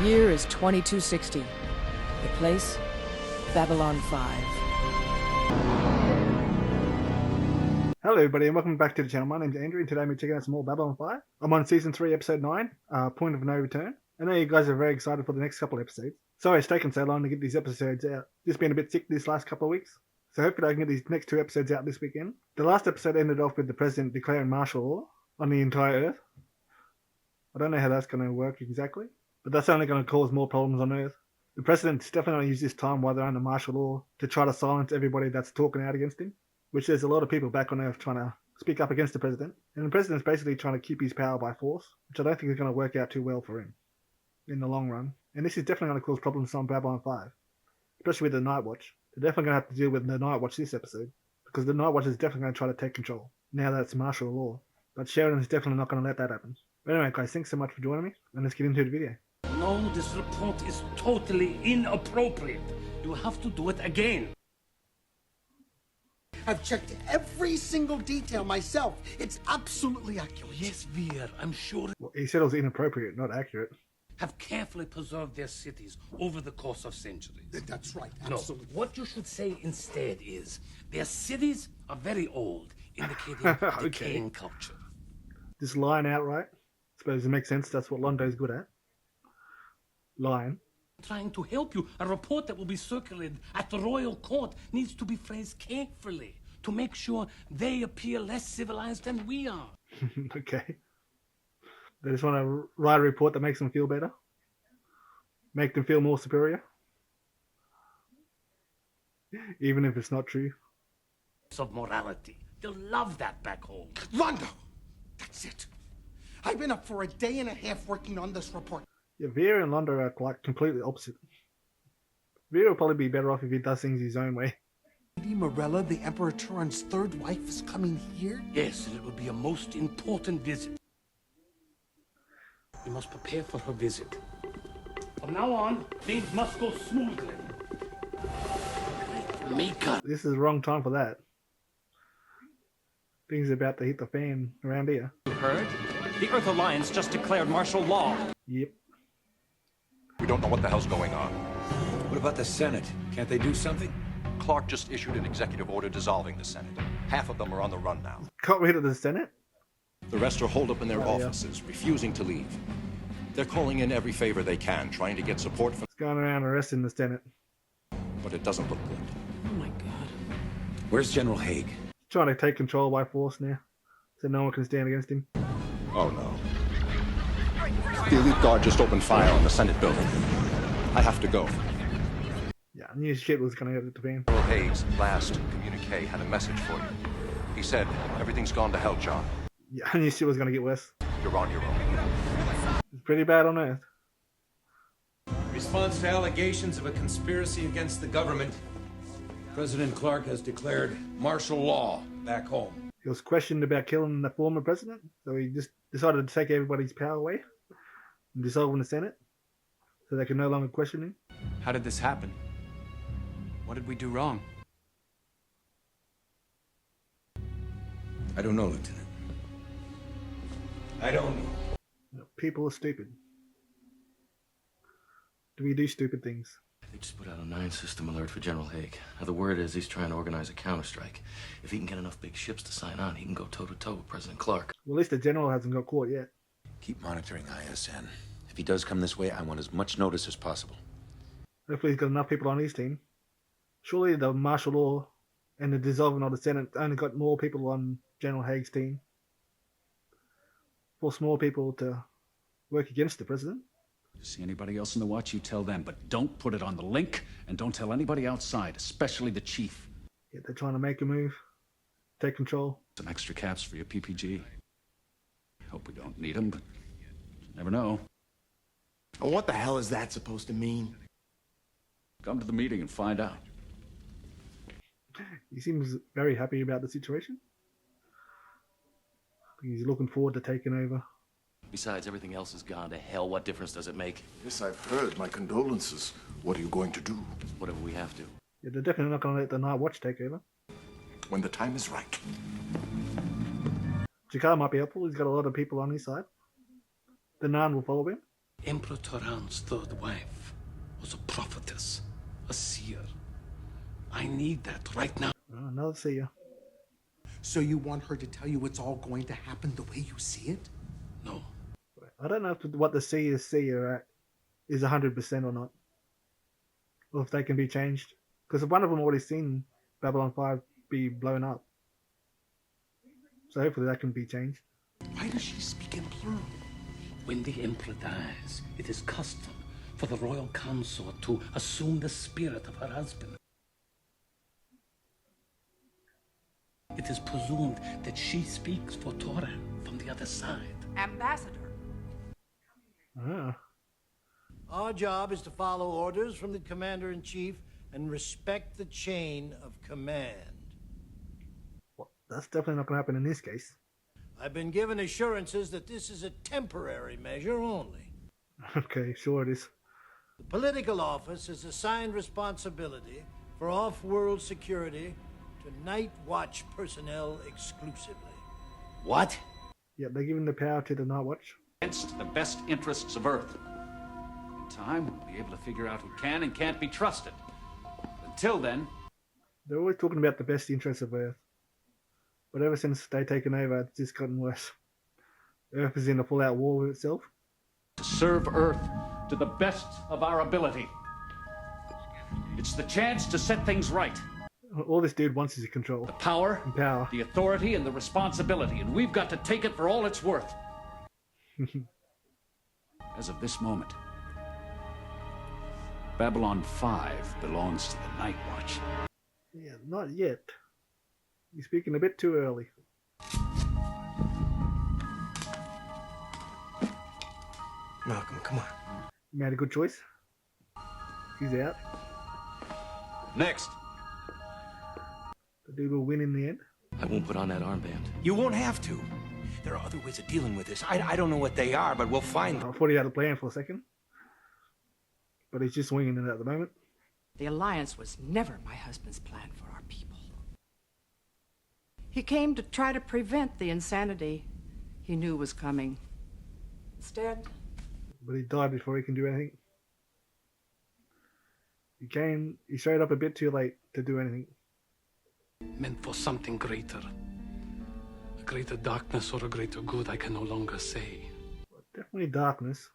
year is 2260. The place? Babylon 5. Hello everybody and welcome back to the channel. My name's Andrew and today we're checking out some more Babylon 5. I'm on Season 3 Episode 9, Point of No Return. I know you guys are very excited for the next couple episodes. Sorry it's taken so long to get these episodes out. Just been a bit sick this last couple of weeks. So hopefully I can get these next two episodes out this weekend. The last episode ended off with the president declaring martial law on the entire Earth. I don't know how that's going to work exactly, but that's only going to cause more problems on Earth. The president's definitely going to use this time while they're under martial law to try to silence everybody that's talking out against him. Which there's a lot of people back on Earth trying to speak up against the president. And the president's basically trying to keep his power by force, which I don't think is going to work out too well for him in the long run. And this is definitely going to cause problems on Babylon 5, especially with the Nightwatch. They're definitely going to have to deal with the Nightwatch this episode, because the Nightwatch is definitely going to try to take control, now that it's martial law. But Sheridan is definitely not going to let that happen. But anyway guys, thanks so much for joining me, and let's get into the video. No, this report is totally inappropriate. You have to do it again. I've checked every single detail myself. It's absolutely accurate. Yes, Veer, I'm sure. Well, he said it was inappropriate, not accurate. Have carefully preserved their cities over the course of centuries. That's right, No, absolutely. what you should say instead is their cities are very old, indicating Okay. decaying culture. Just lying outright. Suppose it makes sense, that's what Londo's good at. Lying. Trying to help you, a report that will be circulated at the royal court needs to be phrased carefully to make sure they appear less civilized than we are. Okay. They just want to write a report that makes them feel better. Make them feel more superior. Even if it's not true. Of morality. They'll love that back home. Londo! That's it. I've been up for a day and a half working on this report. Yeah, Vera and Londo are like completely opposite. Vera will probably be better off if he does things his own way. Lady Morella, the Emperor Turhan's third wife, is coming here? Yes, and it will be a most important visit. We must prepare for her visit. From now on, things must go smoothly. Makeup. This is the wrong time for that. Things are about to hit the fan around here. You heard? The Earth Alliance just declared martial law. Yep. We don't know what the hell's going on. What about the Senate? Can't they do something? Clark just issued an executive order dissolving the Senate. Half of them are on the run now. Got rid of the Senate? The rest are holed up in their Oh, yeah. offices, refusing to leave. They're calling in every favor they can, trying to get support from... It's going around arresting the Senate. But it doesn't look good. Oh my God. Where's General Haig? Trying to take control by force now. So no one can stand against him. Oh no. The elite guard just opened fire on the Senate building. I have to go. Yeah, I knew shit was going to hit the fan. General Haig's last communique had a message for you. He said, everything's gone to hell, John. Yeah, I knew shit was going to get worse. You're on your own. It's pretty bad on Earth. Response to allegations of a conspiracy against the government, President Clark has declared martial law back home. He was questioned about killing the former president, so he just decided to take everybody's power away and dissolve the Senate so they can no longer question him. How did this happen? What did we do wrong? I don't know, Lieutenant. I don't know. People are stupid. Do we do stupid things? They just put out a 9-system alert for General Haig. Now, the word is he's trying to organize a counterstrike. If he can get enough big ships to sign on, he can go toe-to-toe with President Clark. Well, at least the general hasn't got caught yet. Keep monitoring ISN. If he does come this way, I want as much notice as possible. Hopefully he's got enough people on his team. Surely the martial law and the dissolving of the Senate only got more people on General Haig's team. Force more people to work against the president. See anybody else in the watch, you tell them. But don't put it on the link, and don't tell anybody outside, especially the chief. Yeah, they're trying to make a move. Take control. Some extra caps for your PPG. Hope we don't need them, but you never know. What the hell is that supposed to mean? Come to the meeting and find out. He seems very happy about the situation. He's looking forward to taking over. Besides, everything else has gone to hell. What difference does it make? Yes, I've heard. My condolences. What are you going to do? Whatever we have to. Yeah, they're definitely not going to let the Nightwatch take over. When the time is right. Jakar might be helpful. He's got a lot of people on his side. The Narn will follow him. Emperor Turhan's third wife was a prophetess, a seer. I need that right now. Oh, another seer. So you want her to tell you it's all going to happen the way you see it? No. I don't know if what the seers see are at is 100% or not. Or if they can be changed. Because one of them already seen Babylon 5 be blown up. So hopefully that can be changed. Why does she speak in plural? When the emperor dies, it is custom for the royal consort to assume the spirit of her husband. It is presumed that she speaks for Turhan from the other side. Ambassador. Ah. Our job is to follow orders from the commander-in-chief and respect the chain of command. Well, that's definitely not going to happen in this case. I've been given assurances that this is a temporary measure only. Okay, sure it is. The political office has assigned responsibility for off-world security to Nightwatch personnel exclusively. What? Yeah, they're giving the power to the Nightwatch. Against the best interests of Earth. In time, we'll be able to figure out who can and can't be trusted. Until then... They're always talking about the best interests of Earth. But ever since they've taken over, it's just gotten worse. Earth is in a full-out war with itself. To serve Earth to the best of our ability. It's the chance to set things right. All this dude wants is control. The power, And power. the authority, and the responsibility, and we've got to take it for all it's worth. As of this moment, Babylon 5 belongs to the Nightwatch. Yeah, not yet. You're speaking a bit too early. Malcolm, come on. You made a good choice. He's out. Next. The dude will win in the end. I won't put on that armband. You won't have to. There are other ways of dealing with this. I don't know what they are, but we'll find them. I thought he had a plan for a second. But he's just winging it at the moment. The alliance was never my husband's plan for our people. He came to try to prevent the insanity he knew was coming. Instead, But he died before he can do anything. He showed up a bit too late to do anything. Meant for something greater. A greater darkness or a greater good, I can no longer say. Definitely darkness.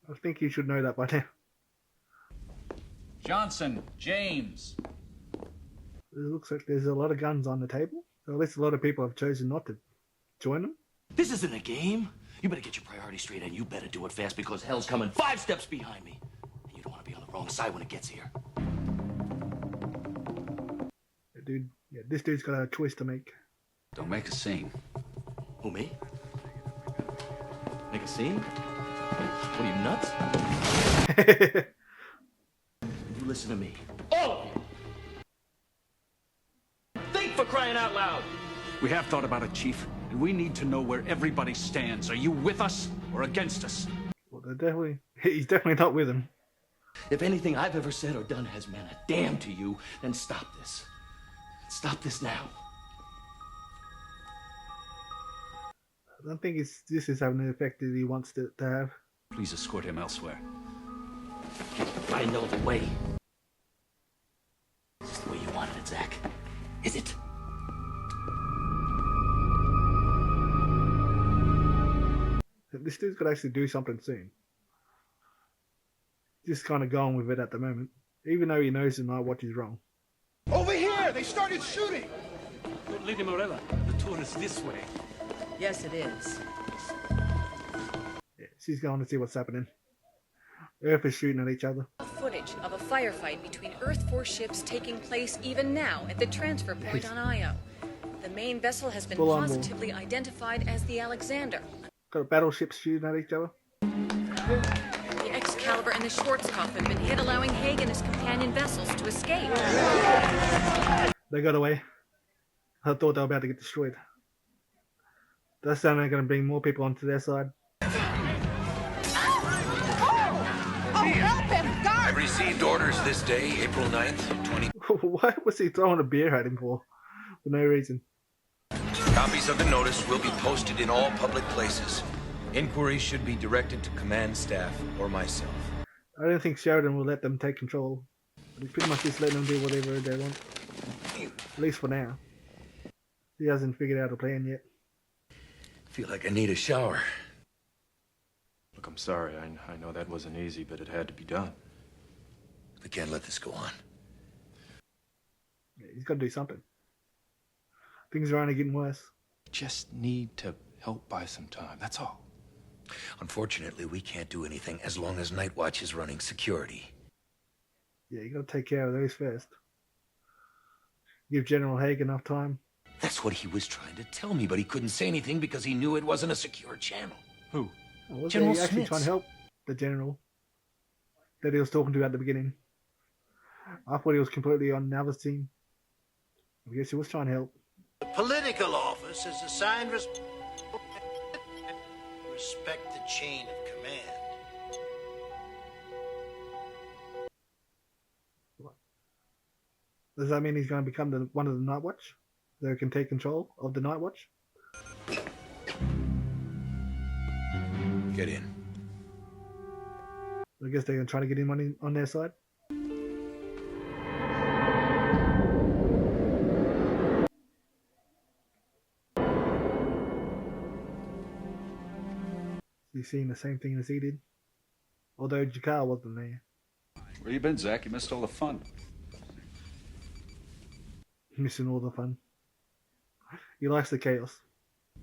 I think you should know that by now. Johnson, James. It looks like there's a lot of guns on the table. So at least a lot of people have chosen not to join them. This isn't a game. You better get your priorities straight, and you better do it fast because hell's coming 5 steps behind me. And you don't want to be on the wrong side when it gets here. Dude, yeah, this dude's got a choice to make. Don't make a scene. Who, me? Make a scene? What are you, nuts? You listen to me. All of you! Think, for crying out loud! We have thought about it, Chief, and we need to know where everybody stands. Are you with us or against us? Well, he's definitely not with him. If anything I've ever said or done has meant a damn to you, then stop this. Stop this now. I don't think this is having the effect that he wants it to have. Please escort him elsewhere. I know the way. Is this the way you wanted it, Zach? Is it? This dude's got to actually do something soon. Just kind of going with it at the moment. Even though he knows the Nightwatch is wrong. Over here! They started shooting! Lady Morella, the tour is this way. yes, it is. Yeah, she's going to see what's happening. Earth is shooting at each other. Footage of a firefight between Earth Force ships taking place even now at the transfer point on Io. The main vessel has been Full on war. positively identified as the Alexander. Got battleships shooting at each other. The Excalibur and the Schwarzkopf have been hit, allowing Haig and his companion vessels to escape. They got away. I thought they were about to get destroyed. That's only going to bring more people onto their side. I received orders this day, April 9th, 20... Why was he throwing a beer at him for? For no reason. Copies of the notice will be posted in all public places. Inquiries should be directed to command staff or myself. I don't think Sheridan will let them take control. He's pretty much just letting them do whatever they want. At least for now. He hasn't figured out a plan yet. Feel like I need a shower. Look, I'm sorry. I know that wasn't easy, but it had to be done. We can't let this go on. Yeah, he's got to do something. Things are only getting worse. Just need to help buy some time. That's all. Unfortunately, we can't do anything as long as Nightwatch is running security. Yeah, you got to take care of those first. Give General Haig enough time. That's what he was trying to tell me, but he couldn't say anything because he knew it wasn't a secure channel. Who? Was General he actually Smits. trying to help the general that he was talking to at the beginning? I thought he was completely on Nava's team. I guess he was trying to help. The political office is assigned respect the chain of command. Does that mean he's going to become one of the Nightwatch? They can take control of the Nightwatch? Get in. I guess they're going to try to get him on their side. He's seeing the same thing as he did. Although Jakar wasn't there. Where you been, Zach? You missed all the fun. Missing all the fun. He likes the chaos.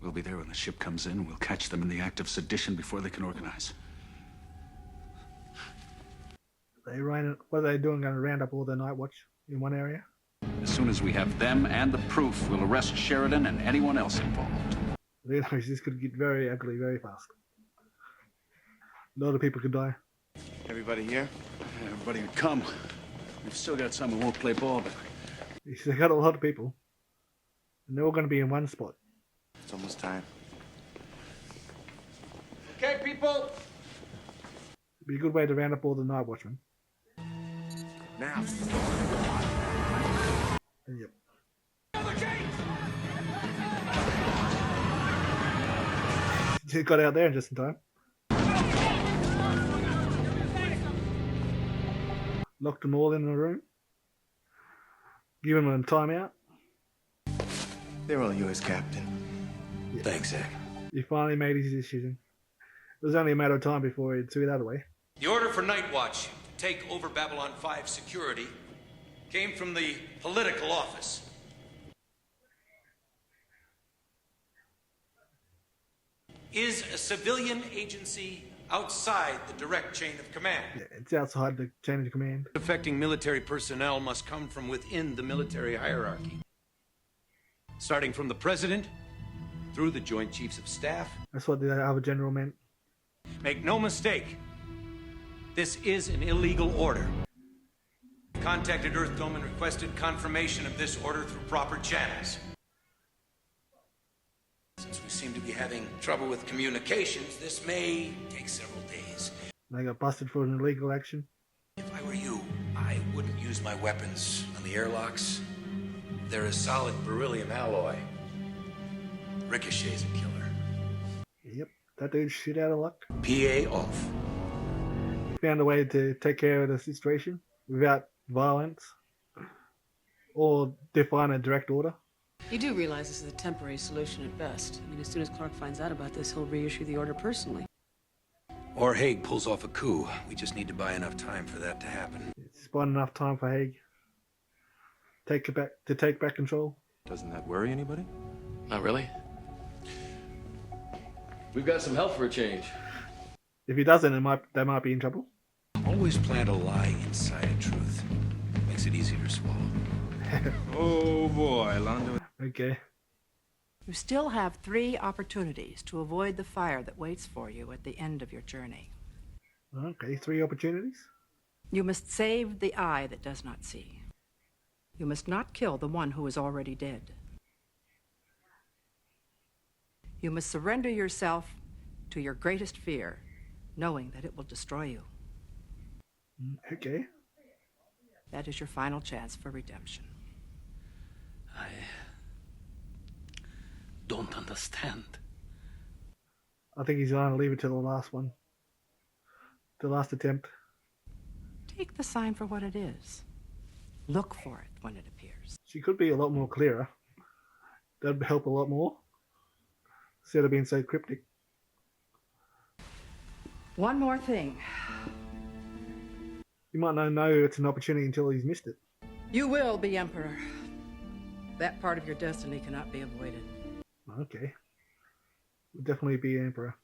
We'll be there when the ship comes in. We'll catch them in the act of sedition before they can organize. What are they doing? Going to round up all the Nightwatch in one area? As soon as we have them and the proof, we'll arrest Sheridan and anyone else involved. This could get very ugly very fast. A lot of people could die. Everybody here? Yeah, everybody can come. We've still got some who won't play ball, but... They got a lot of people. And they're all going to be in one spot. It's almost time. Okay, people. It'd be a good way to round up all the Night Watchmen. Now. Yep. Just got out there just in time. Locked them all in a room. Give them a timeout. They're all yours, Captain. Yeah. Thanks, Zach. He finally made his decision. It was only a matter of time before he threw that away. The order for Nightwatch to take over Babylon 5 security came from the political office. Is a civilian agency outside the direct chain of command. Yeah, it's outside the chain of command. Affecting military personnel must come from within the military hierarchy. Starting from the president through the Joint Chiefs of Staff. That's what the other general meant. Make no mistake, this is an illegal order. Contacted Earthdome and requested confirmation of this order through proper channels. Since we seem to be having trouble with communications, this may take several days. They got busted for an illegal action. If I were you, I wouldn't use my weapons on the airlocks. They're a solid beryllium alloy. Ricochet's a killer. Yep, that dude's shit out of luck. PA off. He found a way to take care of the situation without violence or define a direct order. You do realize this is a temporary solution at best. I mean, as soon as Clark finds out about this, he'll reissue the order personally. Or Haig pulls off a coup. We just need to buy enough time for that to happen. It's bought enough time for Haig to take back control. Doesn't that worry anybody? Not really. We've got some help for a change. If he doesn't, they might be in trouble. Always plant a lie inside a truth. Makes it easier to swallow. Oh boy, Londo. Okay. You still have 3 opportunities to avoid the fire that waits for you at the end of your journey. Okay, 3 opportunities. You must save the eye that does not see. You must not kill the one who is already dead. You must surrender yourself to your greatest fear, knowing that it will destroy you. Okay. That is your final chance for redemption. I don't understand. I think he's going to leave it to the last one. The last attempt. Take the sign for what it is. Look for it when it appears. She could be a lot more clearer. That'd help a lot more. Instead of being so cryptic. One more thing. You might not know it's an opportunity until he's missed it. You will be Emperor. That part of your destiny cannot be avoided. Okay. We'll definitely be Emperor.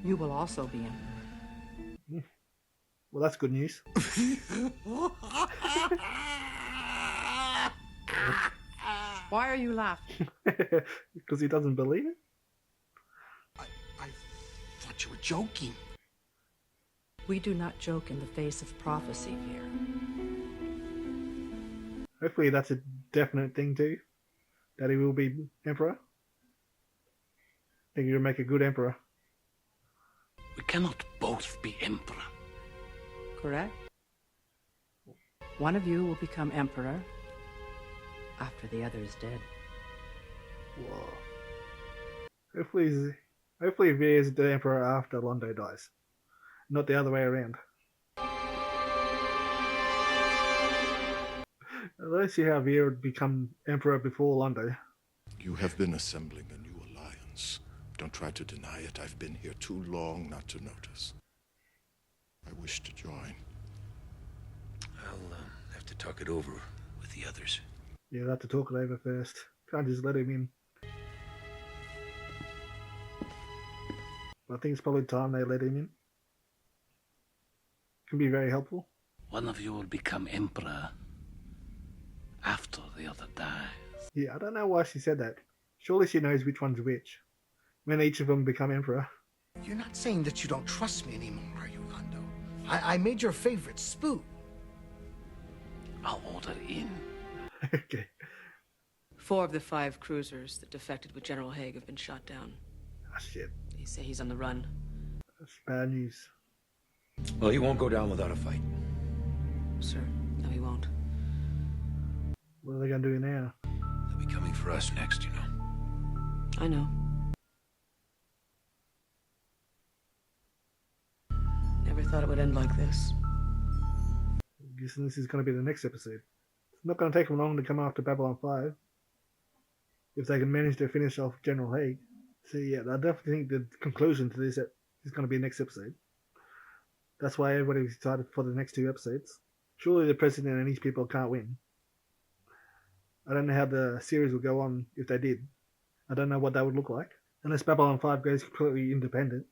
You will also be Emperor. Well, that's good news. Why are you laughing? Because he doesn't believe it? I thought you were joking. We do not joke in the face of prophecy here. Hopefully that's a definite thing too. That he will be Emperor. I think he'll make a good Emperor. We cannot both be Emperor. Correct? One of you will become Emperor after the other is dead. Whoa. Hopefully Veer is the Emperor after Londo dies. Not the other way around. I don't see how Veer would become Emperor before Londo. You have been assembling a new alliance. Don't try to deny it. I've been here too long not to notice. I wish to join. I'll have to talk it over with the others. Yeah, I'll have to talk it over first. Can't just let him in. I think it's probably time they let him in. Can be very helpful. One of you will become Emperor after the other dies. Yeah, I don't know why she said that. Surely she knows which one's which. When each of them become Emperor. You're not saying that you don't trust me anymore, are you, Londo? I made your favorite Spoo. I'll order in. Okay. 4 of the 5 cruisers that defected with General Haig have been shot down. Ah, shit. They say he's on the run. That's bad news. Well, he won't go down without a fight. Sir, no, he won't. What are they going to do now? They'll be coming for us next, you know. I know. Never thought it would end like this. I'm guessing this is going to be the next episode. It's not going to take them long to come after Babylon 5. If they can manage to finish off General Haig. So yeah, I definitely think the conclusion to this is going to be next episode. That's why everybody's excited for the next 2 episodes. Surely the President and his people can't win. I don't know how the series will go on if they did. I don't know what that would look like. Unless Babylon 5 goes completely independent.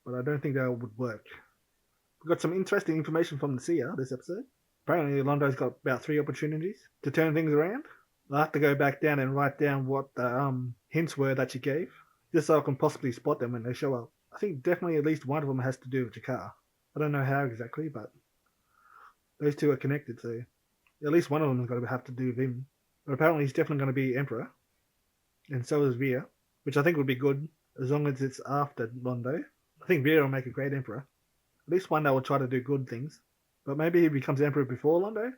But I don't think that would work. We got some interesting information from the seer this episode. Apparently Londo's got about 3 opportunities to turn things around. I'll have to go back down and write down what the hints were that she gave. Just so I can possibly spot them when they show up. I think definitely at least one of them has to do with Jakar. I don't know how exactly, but those 2 are connected, so at least one of them is going to have to do with him. But apparently he's definitely going to be Emperor. And so is Veer, which I think would be good as long as it's after Londo. I think Veer will make a great Emperor. At least one that will try to do good things. But maybe he becomes Emperor before Londo,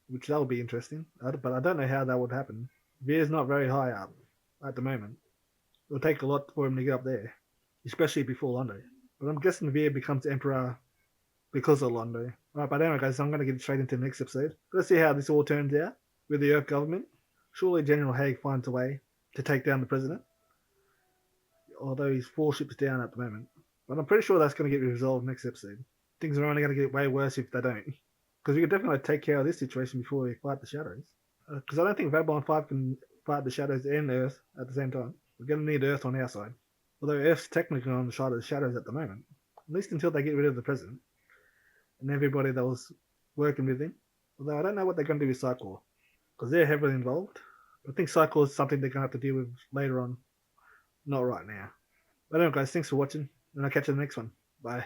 which that would be interesting. But I don't know how that would happen. Veer's not very high up at the moment. It'll take a lot for him to get up there, especially before Londo. But I'm guessing Veer becomes Emperor because of Londo. Alright, but anyway guys, I'm going to get straight into the next episode. Let's see how this all turns out with the Earth government. Surely General Haig finds a way to take down the President. Although he's 4 ships down at the moment. But I'm pretty sure that's going to get resolved next episode. Things are only going to get way worse if they don't. Because we could definitely take care of this situation before we fight the Shadows. Because I don't think Babylon 5 can fight the Shadows and Earth at the same time. We're going to need Earth on our side. Although Earth's technically on the side of the Shadows at the moment. At least until they get rid of the President. And everybody that was working with him. Although I don't know what they're going to do with Psychor. Because they're heavily involved. I think Psychor is something they're going to have to deal with later on. Not right now. But anyway guys, thanks for watching. And I'll catch you in the next one. Bye.